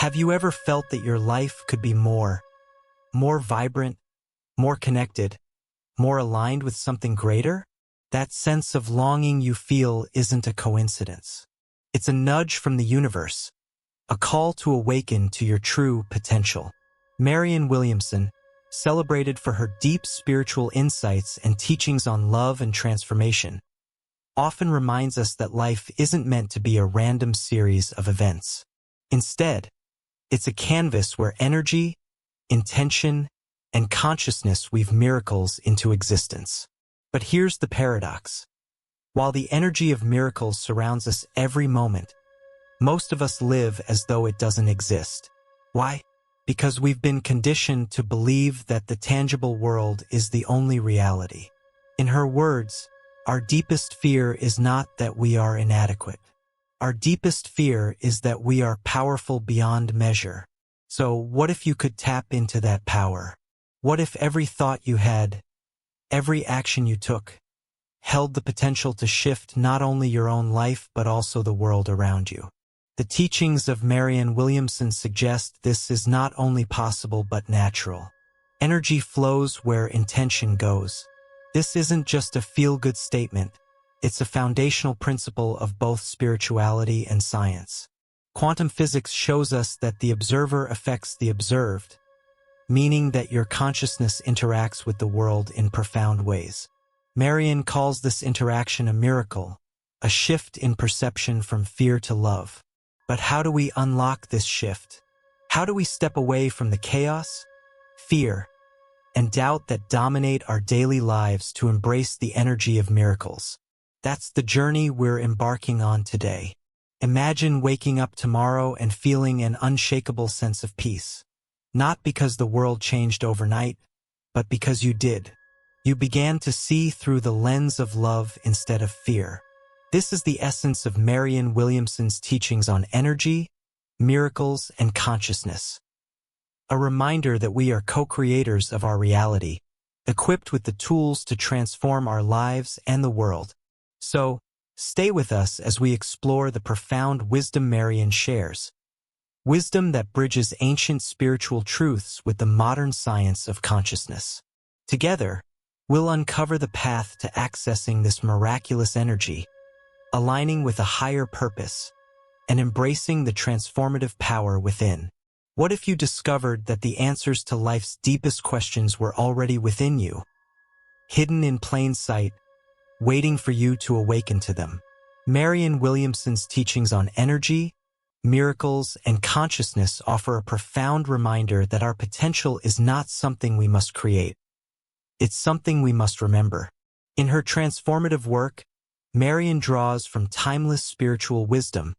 Have you ever felt that your life could be more vibrant, more connected, more aligned with something greater? That sense of longing you feel isn't a coincidence. It's a nudge from the universe, a call to awaken to your true potential. Marianne Williamson, celebrated for her deep spiritual insights and teachings on love and transformation, often reminds us that life isn't meant to be a random series of events. Instead, it's a canvas where energy, intention, and consciousness weave miracles into existence. But here's the paradox. While the energy of miracles surrounds us every moment, most of us live as though it doesn't exist. Why? Because we've been conditioned to believe that the tangible world is the only reality. In her words, our deepest fear is not that we are inadequate. Our deepest fear is that we are powerful beyond measure. So what if you could tap into that power? What if every thought you had, every action you took, held the potential to shift not only your own life but also the world around you? The teachings of Marianne Williamson suggest this is not only possible but natural. Energy flows where intention goes. This isn't just a feel-good statement. It's a foundational principle of both spirituality and science. Quantum physics shows us that the observer affects the observed, meaning that your consciousness interacts with the world in profound ways. Marianne calls this interaction a miracle, a shift in perception from fear to love. But how do we unlock this shift? How do we step away from the chaos, fear, and doubt that dominate our daily lives to embrace the energy of miracles? That's the journey we're embarking on today. Imagine waking up tomorrow and feeling an unshakable sense of peace. Not because the world changed overnight, but because you did. You began to see through the lens of love instead of fear. This is the essence of Marianne Williamson's teachings on energy, miracles, and consciousness. A reminder that we are co-creators of our reality, equipped with the tools to transform our lives and the world. So, stay with us as we explore the profound wisdom Marianne shares. Wisdom that bridges ancient spiritual truths with the modern science of consciousness. Together, we'll uncover the path to accessing this miraculous energy, aligning with a higher purpose, and embracing the transformative power within. What if you discovered that the answers to life's deepest questions were already within you, hidden in plain sight, waiting for you to awaken to them? Marianne Williamson's teachings on energy, miracles, and consciousness offer a profound reminder that our potential is not something we must create. It's something we must remember. In her transformative work, Marianne draws from timeless spiritual wisdom,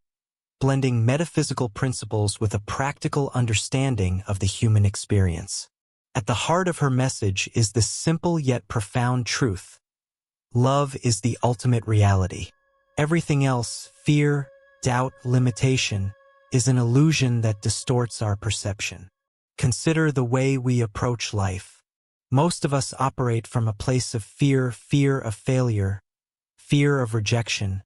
blending metaphysical principles with a practical understanding of the human experience. At the heart of her message is this simple yet profound truth. Love is the ultimate reality. Everything else, fear, doubt, limitation, is an illusion that distorts our perception. Consider the way we approach life. Most of us operate from a place of fear of failure, fear of rejection,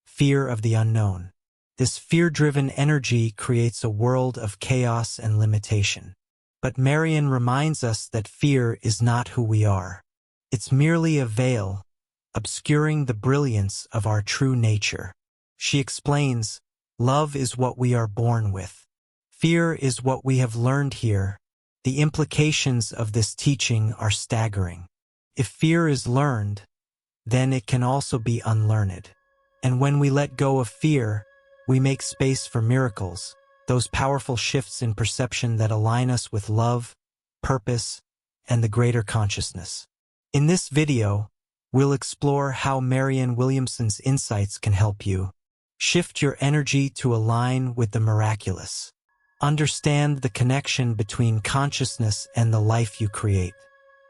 fear of the unknown. This fear-driven energy creates a world of chaos and limitation. But Marianne reminds us that fear is not who we are. It's merely a veil, obscuring the brilliance of our true nature. She explains, love is what we are born with. Fear is what we have learned here. The implications of this teaching are staggering. If fear is learned, then it can also be unlearned. And when we let go of fear, we make space for miracles, those powerful shifts in perception that align us with love, purpose, and the greater consciousness. In this video, we'll explore how Marianne Williamson's insights can help you shift your energy to align with the miraculous. Understand the connection between consciousness and the life you create.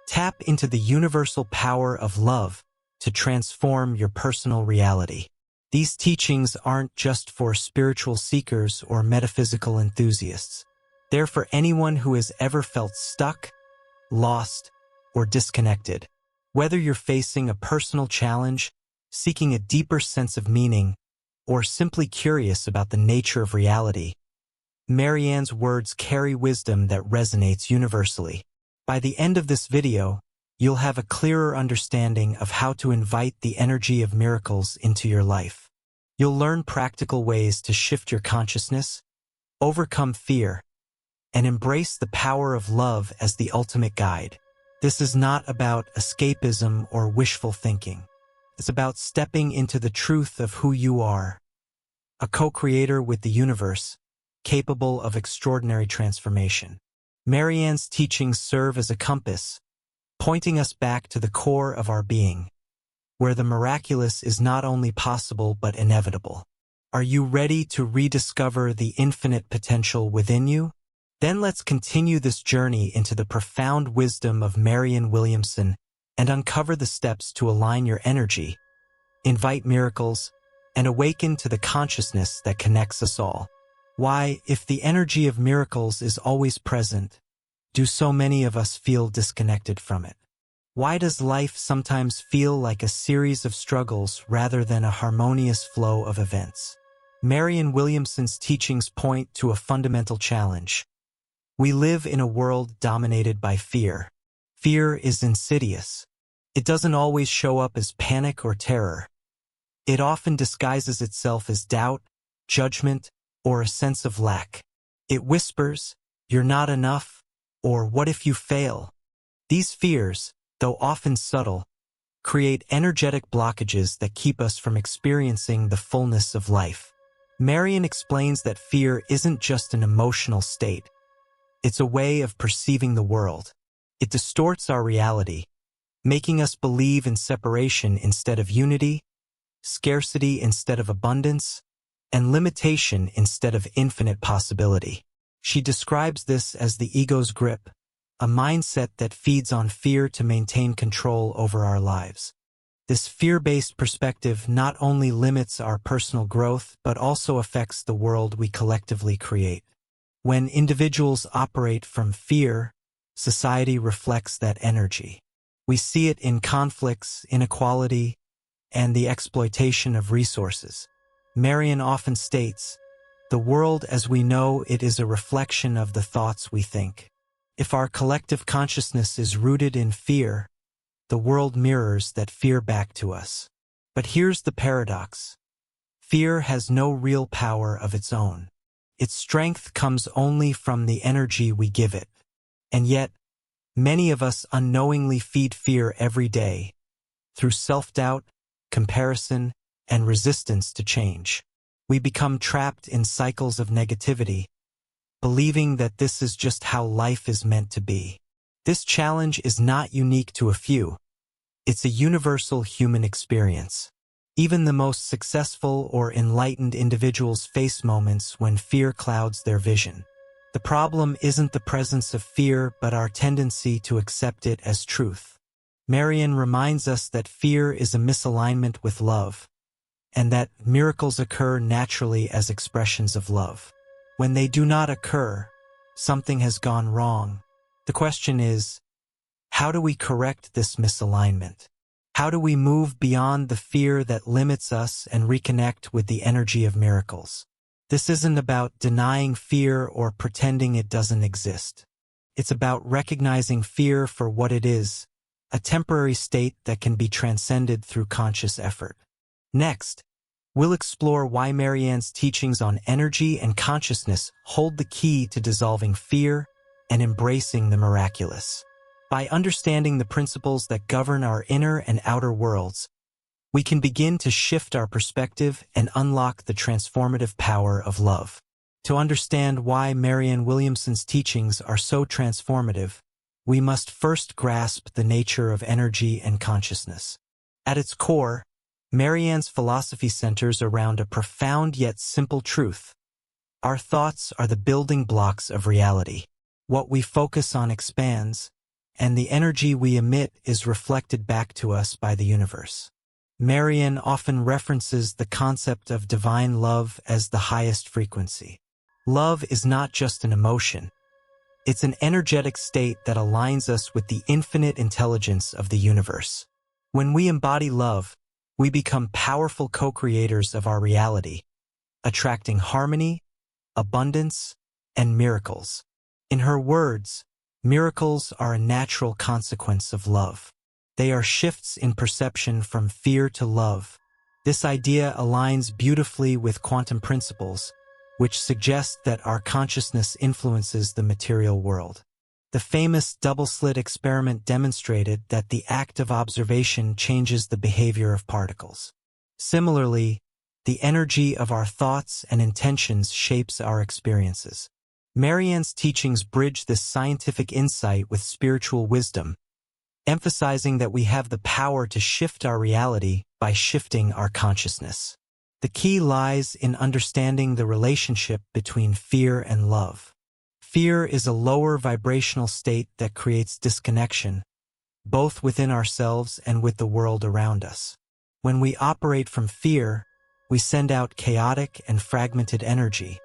Tap into the universal power of love to transform your personal reality. These teachings aren't just for spiritual seekers or metaphysical enthusiasts. They're for anyone who has ever felt stuck, lost, or disconnected. Whether you're facing a personal challenge, seeking a deeper sense of meaning, or simply curious about the nature of reality, Marianne's words carry wisdom that resonates universally. By the end of this video, you'll have a clearer understanding of how to invite the energy of miracles into your life. You'll learn practical ways to shift your consciousness, overcome fear, and embrace the power of love as the ultimate guide. This is not about escapism or wishful thinking. It's about stepping into the truth of who you are, a co-creator with the universe, capable of extraordinary transformation. Marianne's teachings serve as a compass, pointing us back to the core of our being, where the miraculous is not only possible but inevitable. Are you ready to rediscover the infinite potential within you? Then let's continue this journey into the profound wisdom of Marianne Williamson and uncover the steps to align your energy, invite miracles, and awaken to the consciousness that connects us all. Why, if the energy of miracles is always present, do so many of us feel disconnected from it? Why does life sometimes feel like a series of struggles rather than a harmonious flow of events? Marianne Williamson's teachings point to a fundamental challenge. We live in a world dominated by fear. Fear is insidious. It doesn't always show up as panic or terror. It often disguises itself as doubt, judgment, or a sense of lack. It whispers, "You're not enough," or "What if you fail?" These fears, though often subtle, create energetic blockages that keep us from experiencing the fullness of life. Marianne explains that fear isn't just an emotional state. It's a way of perceiving the world. It distorts our reality, making us believe in separation instead of unity, scarcity instead of abundance, and limitation instead of infinite possibility. She describes this as the ego's grip, a mindset that feeds on fear to maintain control over our lives. This fear-based perspective not only limits our personal growth but also affects the world we collectively create. When individuals operate from fear, society reflects that energy. We see it in conflicts, inequality, and the exploitation of resources. Marianne often states, "The world as we know it is a reflection of the thoughts we think." If our collective consciousness is rooted in fear, the world mirrors that fear back to us. But here's the paradox. Fear has no real power of its own. Its strength comes only from the energy we give it. And yet, many of us unknowingly feed fear every day, through self-doubt, comparison, and resistance to change. We become trapped in cycles of negativity, believing that this is just how life is meant to be. This challenge is not unique to a few. It's a universal human experience. Even the most successful or enlightened individuals face moments when fear clouds their vision. The problem isn't the presence of fear but our tendency to accept it as truth. Marianne reminds us that fear is a misalignment with love, and that miracles occur naturally as expressions of love. When they do not occur, something has gone wrong. The question is, how do we correct this misalignment? How do we move beyond the fear that limits us and reconnect with the energy of miracles? This isn't about denying fear or pretending it doesn't exist. It's about recognizing fear for what it is, a temporary state that can be transcended through conscious effort. Next, we'll explore why Marianne's teachings on energy and consciousness hold the key to dissolving fear and embracing the miraculous. By understanding the principles that govern our inner and outer worlds, we can begin to shift our perspective and unlock the transformative power of love. To understand why Marianne Williamson's teachings are so transformative, we must first grasp the nature of energy and consciousness. At its core, Marianne's philosophy centers around a profound yet simple truth. Our thoughts are the building blocks of reality. What we focus on expands, and the energy we emit is reflected back to us by the universe. Marianne often references the concept of divine love as the highest frequency. Love is not just an emotion. It's an energetic state that aligns us with the infinite intelligence of the universe. When we embody love, we become powerful co-creators of our reality, attracting harmony, abundance, and miracles. In her words, miracles are a natural consequence of love. They are shifts in perception from fear to love. This idea aligns beautifully with quantum principles, which suggest that our consciousness influences the material world. The famous double-slit experiment demonstrated that the act of observation changes the behavior of particles. Similarly, the energy of our thoughts and intentions shapes our experiences. Marianne's teachings bridge this scientific insight with spiritual wisdom, emphasizing that we have the power to shift our reality by shifting our consciousness. The key lies in understanding the relationship between fear and love. Fear is a lower vibrational state that creates disconnection, both within ourselves and with the world around us. When we operate from fear, we send out chaotic and fragmented energy,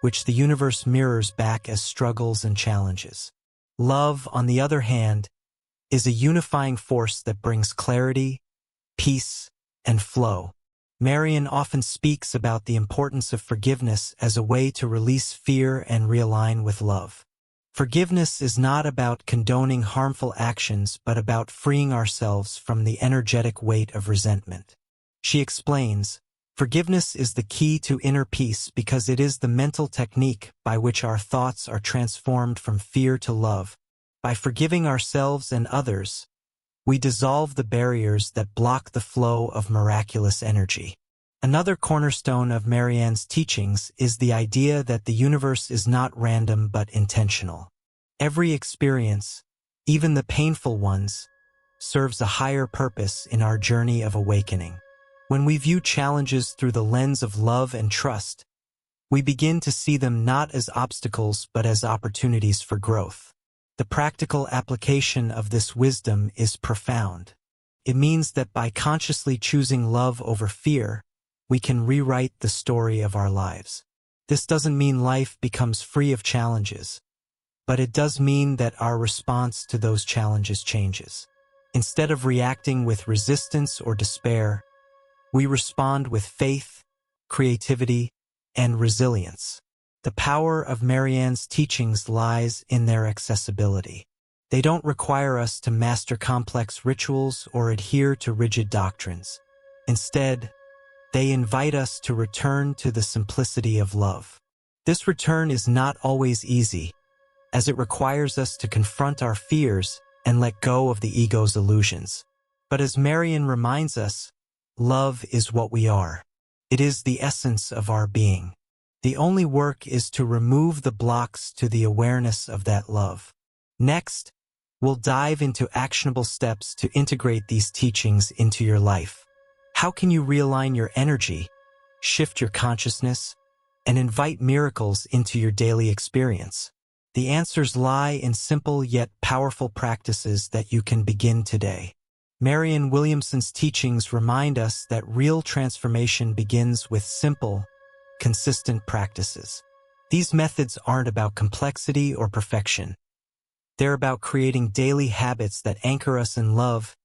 which the universe mirrors back as struggles and challenges. Love, on the other hand, is a unifying force that brings clarity, peace, and flow. Marianne often speaks about the importance of forgiveness as a way to release fear and realign with love. Forgiveness is not about condoning harmful actions but about freeing ourselves from the energetic weight of resentment. She explains, forgiveness is the key to inner peace because it is the mental technique by which our thoughts are transformed from fear to love. By forgiving ourselves and others, we dissolve the barriers that block the flow of miraculous energy. Another cornerstone of Marianne's teachings is the idea that the universe is not random but intentional. Every experience, even the painful ones, serves a higher purpose in our journey of awakening. When we view challenges through the lens of love and trust, we begin to see them not as obstacles but as opportunities for growth. The practical application of this wisdom is profound. It means that by consciously choosing love over fear, we can rewrite the story of our lives. This doesn't mean life becomes free of challenges, but it does mean that our response to those challenges changes. Instead of reacting with resistance or despair, we respond with faith, creativity, and resilience. The power of Marianne's teachings lies in their accessibility. They don't require us to master complex rituals or adhere to rigid doctrines. Instead, they invite us to return to the simplicity of love. This return is not always easy, as it requires us to confront our fears and let go of the ego's illusions. But as Marianne reminds us, love is what we are. It is the essence of our being. The only work is to remove the blocks to the awareness of that love. Next, we'll dive into actionable steps to integrate these teachings into your life. How can you realign your energy, shift your consciousness, and invite miracles into your daily experience? The answers lie in simple yet powerful practices that you can begin today. Marianne Williamson's teachings remind us that real transformation begins with simple, consistent practices. These methods aren't about complexity or perfection. They're about creating daily habits that anchor us in love,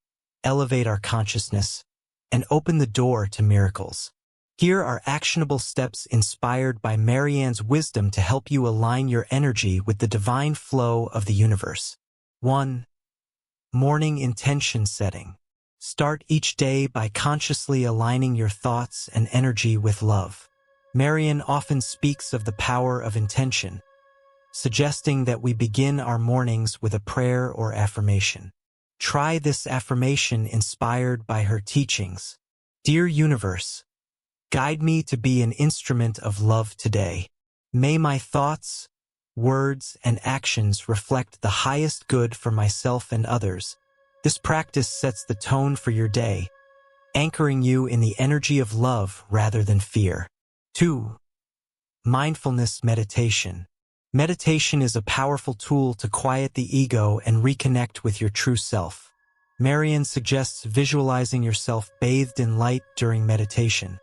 elevate our consciousness, and open the door to miracles. Here are actionable steps inspired by Marianne's wisdom to help you align your energy with the divine flow of the universe. 1. Morning intention setting. Start each day by consciously aligning your thoughts and energy with love. Marianne often speaks of the power of intention, suggesting that we begin our mornings with a prayer or affirmation. Try this affirmation inspired by her teachings. Dear Universe, guide me to be an instrument of love today. May my thoughts, words, and actions reflect the highest good for myself and others. This practice sets the tone for your day, anchoring you in the energy of love rather than fear. 2. Mindfulness meditation. Meditation is a powerful tool to quiet the ego and reconnect with your true self. Marianne suggests visualizing yourself bathed in light during meditation,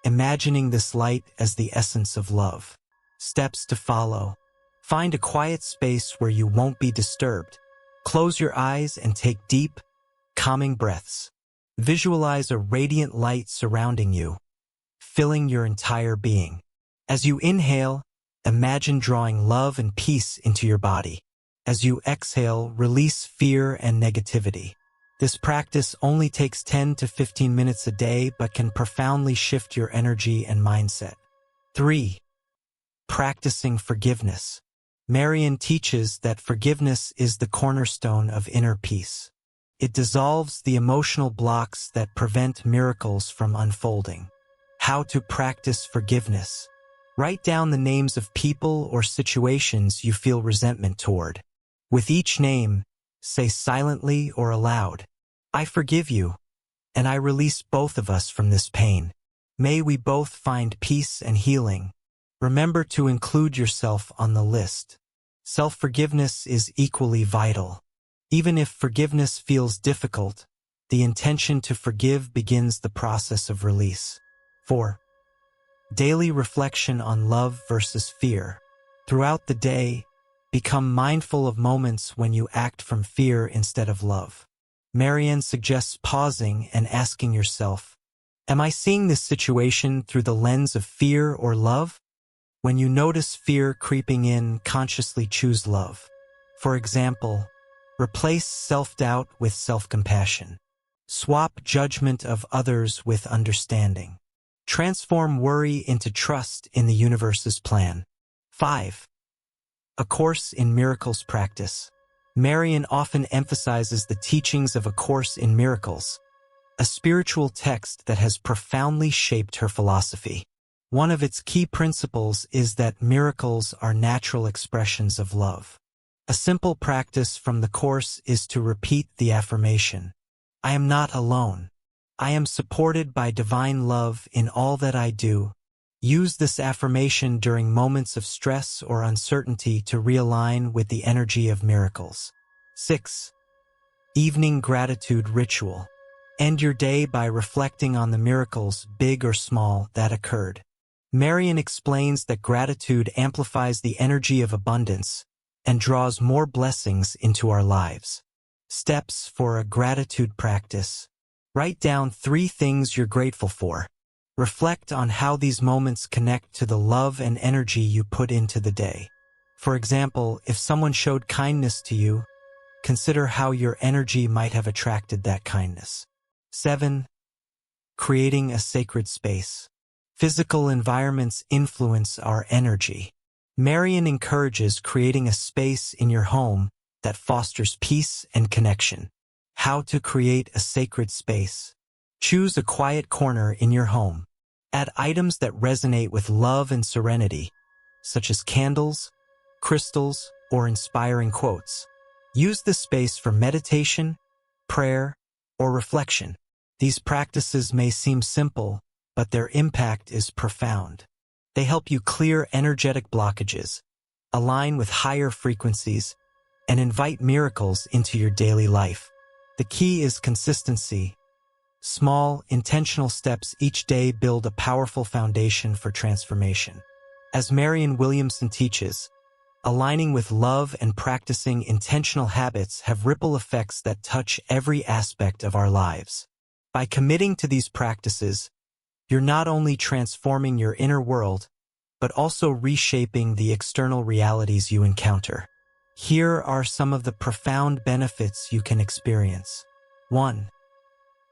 imagining this light as the essence of love. Steps to follow. Find a quiet space where you won't be disturbed. Close your eyes and take deep, calming breaths. Visualize a radiant light surrounding you, filling your entire being. As you inhale, Imagine drawing love and peace into your body. As you exhale, release fear and negativity. This practice only takes 10 to 15 minutes a day but can profoundly shift your energy and mindset. 3. Practicing forgiveness. Marianne teaches that forgiveness is the cornerstone of inner peace. It dissolves the emotional blocks that prevent miracles from unfolding. How to practice forgiveness. Write down the names of people or situations you feel resentment toward. With each name, say silently or aloud, "I forgive you, and I release both of us from this pain. May we both find peace and healing." Remember to include yourself on the list. Self-forgiveness is equally vital. Even if forgiveness feels difficult, the intention to forgive begins the process of release. 4. Daily reflection on love versus fear. Throughout the day, become mindful of moments when you act from fear instead of love. Marianne suggests pausing and asking yourself, "Am I seeing this situation through the lens of fear or love?" When you notice fear creeping in, consciously choose love. For example, replace self-doubt with self-compassion. Swap judgment of others with understanding. Transform worry into trust in the universe's plan. 5. A Course in Miracles practice. Marianne often emphasizes the teachings of A Course in Miracles, a spiritual text that has profoundly shaped her philosophy. One of its key principles is that miracles are natural expressions of love. A simple practice from the Course is to repeat the affirmation, "I am not alone. I am supported by divine love in all that I do." Use this affirmation during moments of stress or uncertainty to realign with the energy of miracles. 6. Evening Gratitude Ritual. End your day by reflecting on the miracles, big or small, that occurred. Marianne explains that gratitude amplifies the energy of abundance and draws more blessings into our lives. Steps for a gratitude practice. Write down 3 things you're grateful for. Reflect on how these moments connect to the love and energy you put into the day. For example, if someone showed kindness to you, consider how your energy might have attracted that kindness. 7. Creating a sacred space. Physical environments influence our energy. Marianne encourages creating a space in your home that fosters peace and connection. How to create a sacred space. Choose a quiet corner in your home. Add items that resonate with love and serenity, such as candles, crystals, or inspiring quotes. Use this space for meditation, prayer, or reflection. These practices may seem simple, but their impact is profound. They help you clear energetic blockages, align with higher frequencies, and invite miracles into your daily life. The key is consistency. Small, intentional steps each day build a powerful foundation for transformation. As Marianne Williamson teaches, aligning with love and practicing intentional habits have ripple effects that touch every aspect of our lives. By committing to these practices, you're not only transforming your inner world, but also reshaping the external realities you encounter. Here are some of the profound benefits you can experience. 1.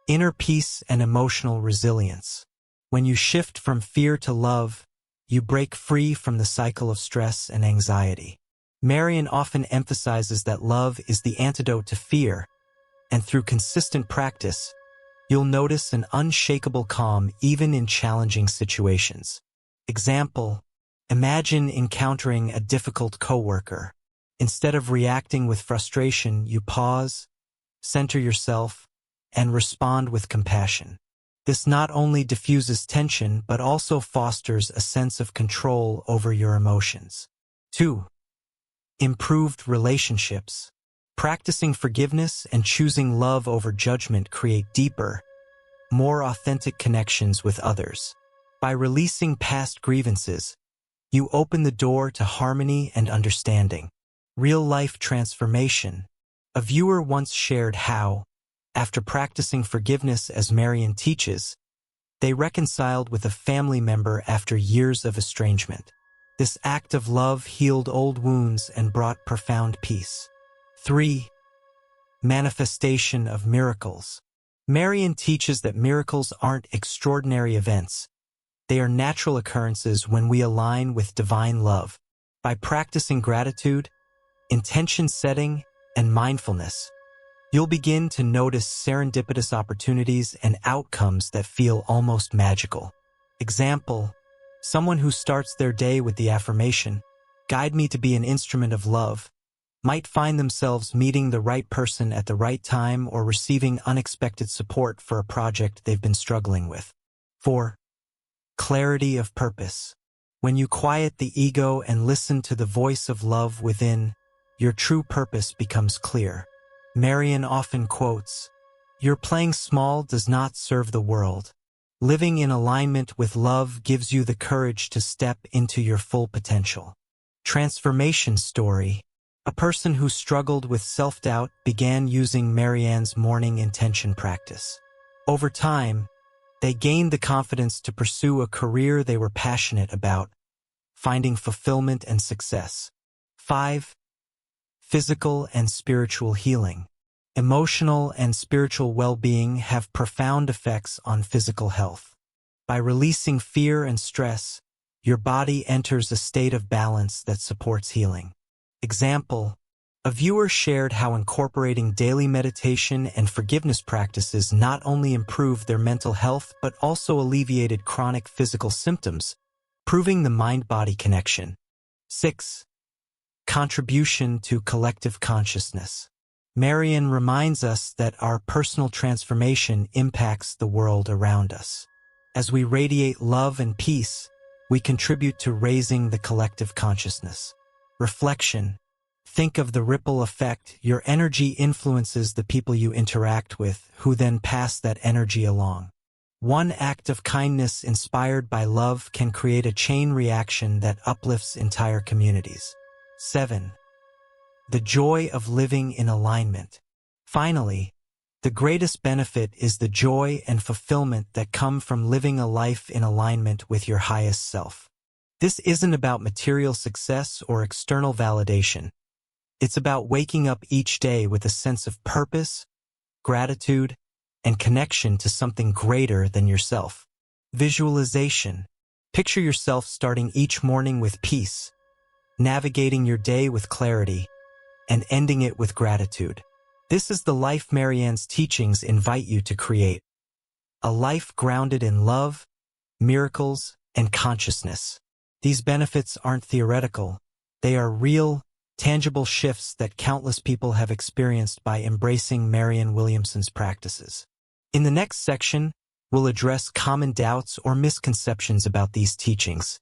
Inner peace and emotional resilience. When you shift from fear to love, you break free from the cycle of stress and anxiety. Marianne often emphasizes that love is the antidote to fear, and through consistent practice, you'll notice an unshakable calm even in challenging situations. Example, imagine encountering a difficult coworker. Instead of reacting with frustration, you pause, center yourself, and respond with compassion. This not only diffuses tension, but also fosters a sense of control over your emotions. 2. Improved relationships. Practicing forgiveness and choosing love over judgment create deeper, more authentic connections with others. By releasing past grievances, you open the door to harmony and understanding. Real-life transformation. A viewer once shared how, after practicing forgiveness as Marianne teaches, they reconciled with a family member after years of estrangement. This act of love healed old wounds and brought profound peace. 3. Manifestation of miracles. Marianne teaches that miracles aren't extraordinary events. They are natural occurrences when we align with divine love. By practicing gratitude, intention setting, and mindfulness, you'll begin to notice serendipitous opportunities and outcomes that feel almost magical. Example: someone who starts their day with the affirmation, "Guide me to be an instrument of love," might find themselves meeting the right person at the right time or receiving unexpected support for a project they've been struggling with. 4. Clarity of purpose. When you quiet the ego and listen to the voice of love within, your true purpose becomes clear. Marianne often quotes, "Your playing small does not serve the world. Living in alignment with love gives you the courage to step into your full potential." Transformation story. A person who struggled with self-doubt began using Marianne's morning intention practice. Over time, they gained the confidence to pursue a career they were passionate about, finding fulfillment and success. 5. Physical and spiritual healing. Emotional and spiritual well-being have profound effects on physical health. By releasing fear and stress, your body enters a state of balance that supports healing. Example: a viewer shared how incorporating daily meditation and forgiveness practices not only improved their mental health but also alleviated chronic physical symptoms, proving the mind-body connection. 6. Contribution to collective consciousness. Marianne reminds us that our personal transformation impacts the world around us. As we radiate love and peace, we contribute to raising the collective consciousness. Reflection. Think of the ripple effect. Your energy influences the people you interact with, who then pass that energy along. One act of kindness inspired by love can create a chain reaction that uplifts entire communities. 7. The joy of living in alignment. Finally, the greatest benefit is the joy and fulfillment that come from living a life in alignment with your highest self. This isn't about material success or external validation. It's about waking up each day with a sense of purpose, gratitude, and connection to something greater than yourself. Visualization. Picture yourself starting each morning with peace, navigating your day with clarity, and ending it with gratitude. This is the life Marianne's teachings invite you to create. A life grounded in love, miracles, and consciousness. These benefits aren't theoretical. They are real, tangible shifts that countless people have experienced by embracing Marianne Williamson's practices. In the next section, we'll address common doubts or misconceptions about these teachings,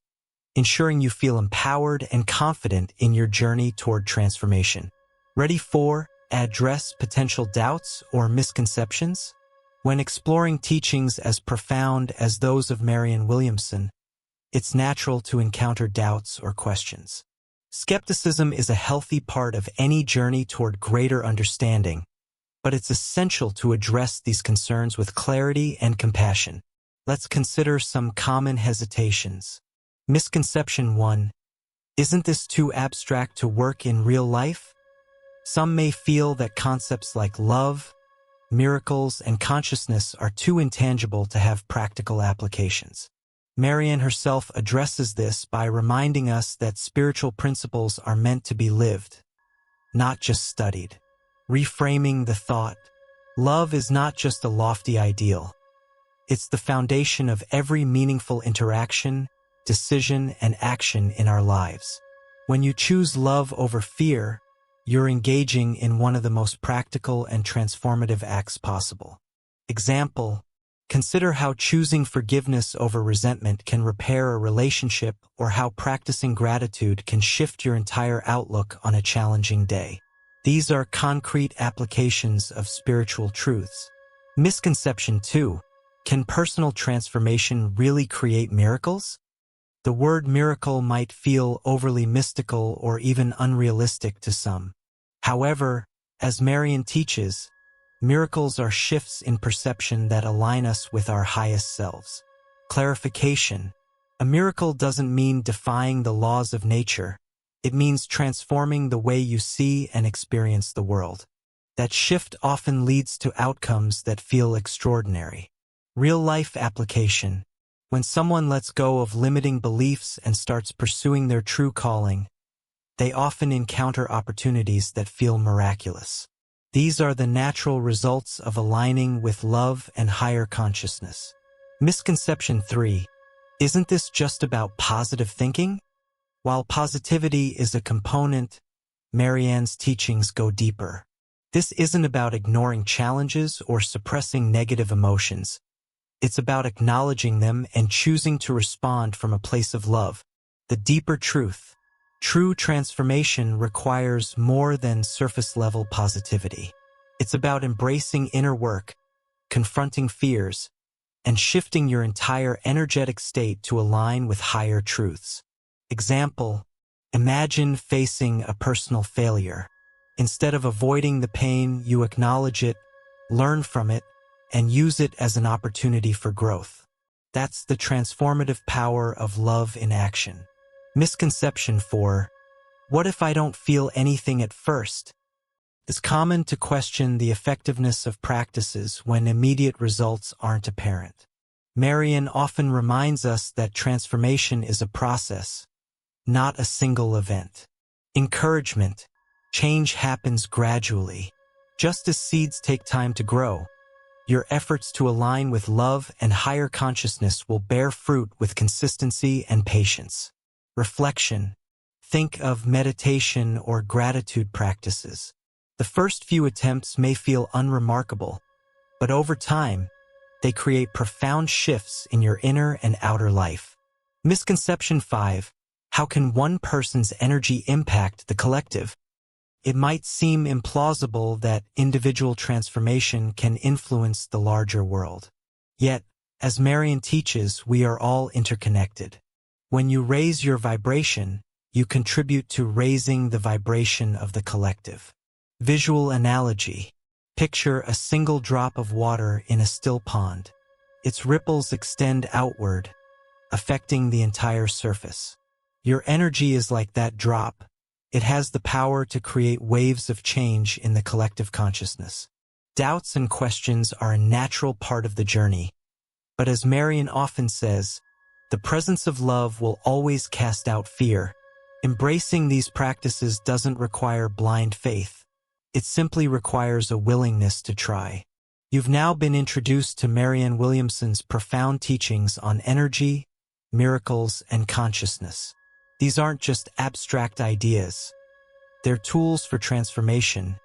ensuring you feel empowered and confident in your journey toward transformation. Ready for address potential doubts or misconceptions? When exploring teachings as profound as those of Marianne Williamson, it's natural to encounter doubts or questions. Skepticism is a healthy part of any journey toward greater understanding, but it's essential to address these concerns with clarity and compassion. Let's consider some common hesitations. Misconception 1. Isn't this too abstract to work in real life? Some may feel that concepts like love, miracles, and consciousness are too intangible to have practical applications. Marianne herself addresses this by reminding us that spiritual principles are meant to be lived, not just studied. Reframing the thought, love is not just a lofty ideal. It's the foundation of every meaningful interaction, decision, and action in our lives. When you choose love over fear, you're engaging in one of the most practical and transformative acts possible. Example: consider how choosing forgiveness over resentment can repair a relationship, or how practicing gratitude can shift your entire outlook on a challenging day. These are concrete applications of spiritual truths. Misconception 2. Can personal transformation really create miracles? The word miracle might feel overly mystical or even unrealistic to some. However, as Marianne teaches, miracles are shifts in perception that align us with our highest selves. Clarification. A miracle doesn't mean defying the laws of nature. It means transforming the way you see and experience the world. That shift often leads to outcomes that feel extraordinary. Real-life application. When someone lets go of limiting beliefs and starts pursuing their true calling, they often encounter opportunities that feel miraculous. These are the natural results of aligning with love and higher consciousness. Misconception 3. Isn't this just about positive thinking? While positivity is a component, Marianne's teachings go deeper. This isn't about ignoring challenges or suppressing negative emotions. It's about acknowledging them and choosing to respond from a place of love. The deeper truth. True transformation requires more than surface-level positivity. It's about embracing inner work, confronting fears, and shifting your entire energetic state to align with higher truths. Example: imagine facing a personal failure. Instead of avoiding the pain, you acknowledge it, learn from it, and use it as an opportunity for growth. That's the transformative power of love in action. Misconception 4. What if I don't feel anything at first? It's common to question the effectiveness of practices when immediate results aren't apparent. Marianne often reminds us that transformation is a process, not a single event. Encouragement. Change happens gradually. Just as seeds take time to grow, your efforts to align with love and higher consciousness will bear fruit with consistency and patience. Reflection. Think of meditation or gratitude practices. The first few attempts may feel unremarkable, but over time, they create profound shifts in your inner and outer life. Misconception 5. How can one person's energy impact the collective? It might seem implausible that individual transformation can influence the larger world. Yet, as Marianne teaches, we are all interconnected. When you raise your vibration, you contribute to raising the vibration of the collective. Visual analogy. Picture a single drop of water in a still pond. Its ripples extend outward, affecting the entire surface. Your energy is like that drop. It has the power to create waves of change in the collective consciousness. Doubts and questions are a natural part of the journey. But as Marianne often says, the presence of love will always cast out fear. Embracing these practices doesn't require blind faith. It simply requires a willingness to try. You've now been introduced to Marianne Williamson's profound teachings on energy, miracles, and consciousness. These aren't just abstract ideas. They're tools for transformation,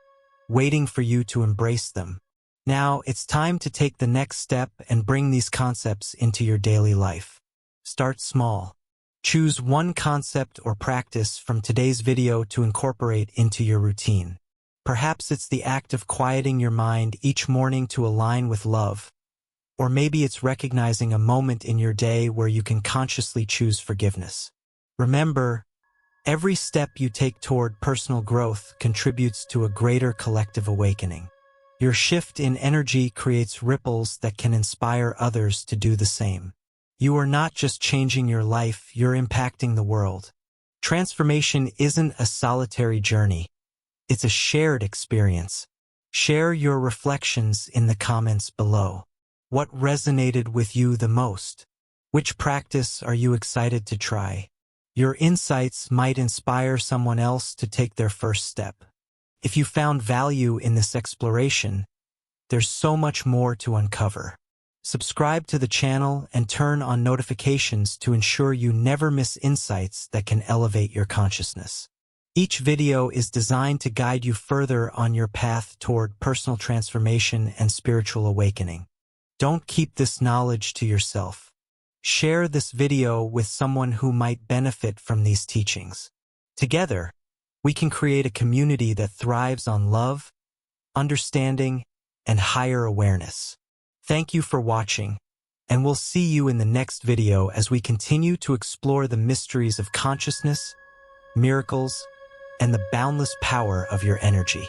waiting for you to embrace them. Now, it's time to take the next step and bring these concepts into your daily life. Start small. Choose one concept or practice from today's video to incorporate into your routine. Perhaps it's the act of quieting your mind each morning to align with love. Or maybe it's recognizing a moment in your day where you can consciously choose forgiveness. Remember, every step you take toward personal growth contributes to a greater collective awakening. Your shift in energy creates ripples that can inspire others to do the same. You are not just changing your life, you're impacting the world. Transformation isn't a solitary journey. It's a shared experience. Share your reflections in the comments below. What resonated with you the most? Which practice are you excited to try? Your insights might inspire someone else to take their first step. If you found value in this exploration, there's so much more to uncover. Subscribe to the channel and turn on notifications to ensure you never miss insights that can elevate your consciousness. Each video is designed to guide you further on your path toward personal transformation and spiritual awakening. Don't keep this knowledge to yourself. Share this video with someone who might benefit from these teachings. Together, we can create a community that thrives on love, understanding, and higher awareness. Thank you for watching, and we'll see you in the next video as we continue to explore the mysteries of consciousness, miracles, and the boundless power of your energy.